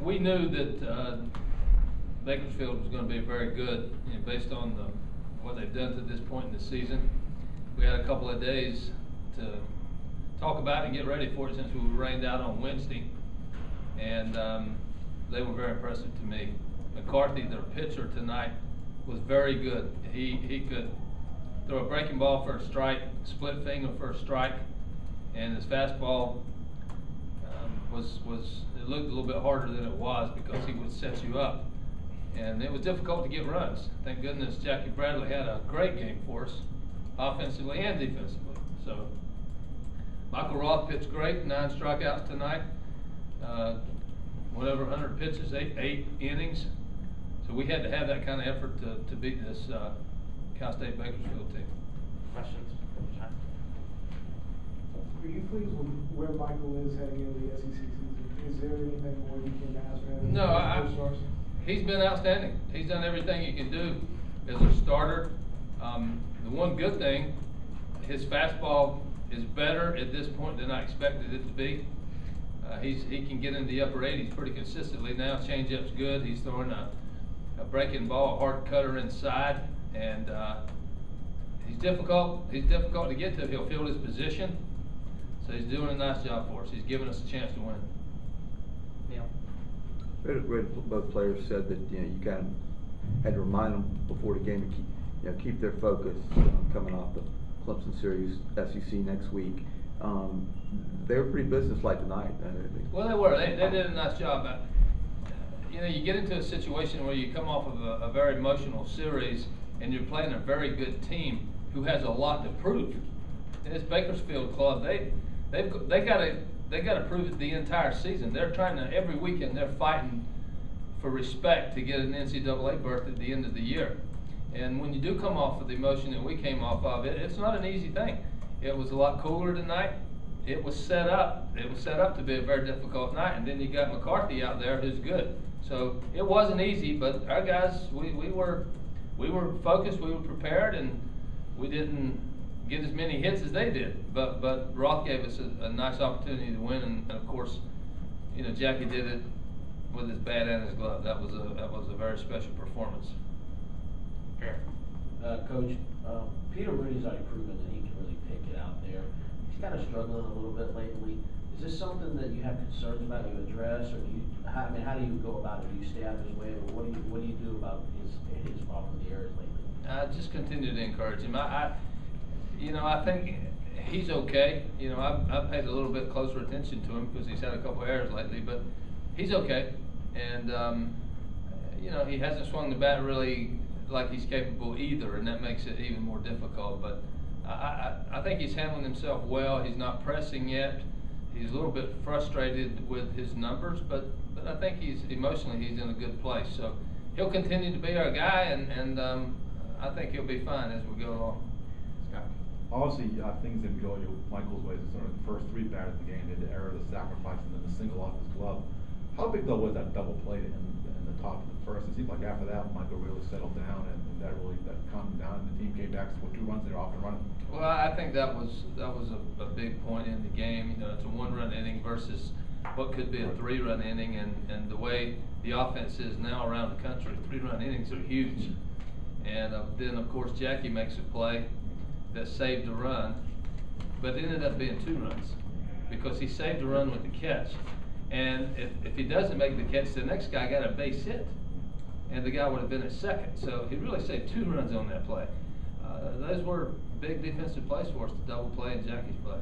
we knew that Bakersfield was going to be very good, based on what they've done to this point in the season. We had a couple of days to talk about it and get ready for it since we were rained out on Wednesday, and they were very impressive to me. McCarthy, their pitcher tonight, was very good. He could throw a breaking ball for a strike, split finger for a strike, and his fastball it looked a little bit harder than it was because he would set you up. And it was difficult to get runs. Thank goodness Jackie Bradley had a great game for us, offensively and defensively. So Michael Roth pitched great, 9 strikeouts tonight. Went over 100 pitches, 8 innings. So we had to have that kind of effort to beat this Cal State Bakersfield team. Questions? Are you pleased with where Michael is heading into the SEC season? Is there anything more you can ask for him? No, he's been outstanding. He's done everything he can do as a starter. The one good thing, his fastball is better at this point than I expected it to be. He can get into the upper 80s pretty consistently now. Changeup's good. He's throwing a breaking ball, a hard cutter inside, and he's difficult to get to. He'll field his position. So he's doing a nice job for us. He's giving us a chance to win. Yeah. Both players said that you kind of had to remind them before the game to keep their focus coming off the Clemson series, SEC next week. They were pretty businesslike tonight. Well, they were. They did a nice job. You get into a situation where you come off of a very emotional series and you're playing a very good team who has a lot to prove. And this Bakersfield club, they got to prove it the entire season. They're trying to, every weekend they're fighting for respect to get an NCAA berth at the end of the year. And when you do come off of the emotion that we came off of, it's not an easy thing. It was a lot cooler tonight. It was set up. It was set up to be a very difficult night, and then you got McCarthy out there who's good. So it wasn't easy, but our guys, we were focused, we were prepared, and we didn't get as many hits as they did. But Roth gave us a nice opportunity to win, and of course, Jackie did it with his bat and his glove. That was a very special performance. Coach, Peter Moody's already proven that he can really pick it out there. He's kind of struggling a little bit lately. Is this something that you have concerns about, you address, or how do you go about it? Do you stay out of his way, or what do you do about his problem in the areas lately? I just continue to encourage him. I think he's okay. I've paid a little bit closer attention to him because he's had a couple of errors lately, but he's okay. And he hasn't swung the bat really like he's capable either, and that makes it even more difficult. But I think he's handling himself well. He's not pressing yet. He's a little bit frustrated with his numbers, but I think he's in a good place. So he'll continue to be our guy, and I think he'll be fine as we go along. Scott. Obviously, things didn't go Michael's way. Sort of the first 3 batters of the game, the error, the sacrifice, and then the single off his glove. How big though was that double play in the top of the first? It seemed like after that, Michael really settled down, and that calmed him down, and the team came back with 2 runs. They were off and running. Well, I think that was a big point in the game. It's a 1-run inning versus what could be a 3-run inning, and the way the offense is now around the country, 3-run innings are huge. And then of course Jackie makes a play that saved a run, but it ended up being 2 runs because he saved a run with the catch. And if he doesn't make the catch, the next guy got a base hit, and the guy would have been at second. So he really saved 2 runs on that play. Those were big defensive plays for us, the double play and Jackie's play.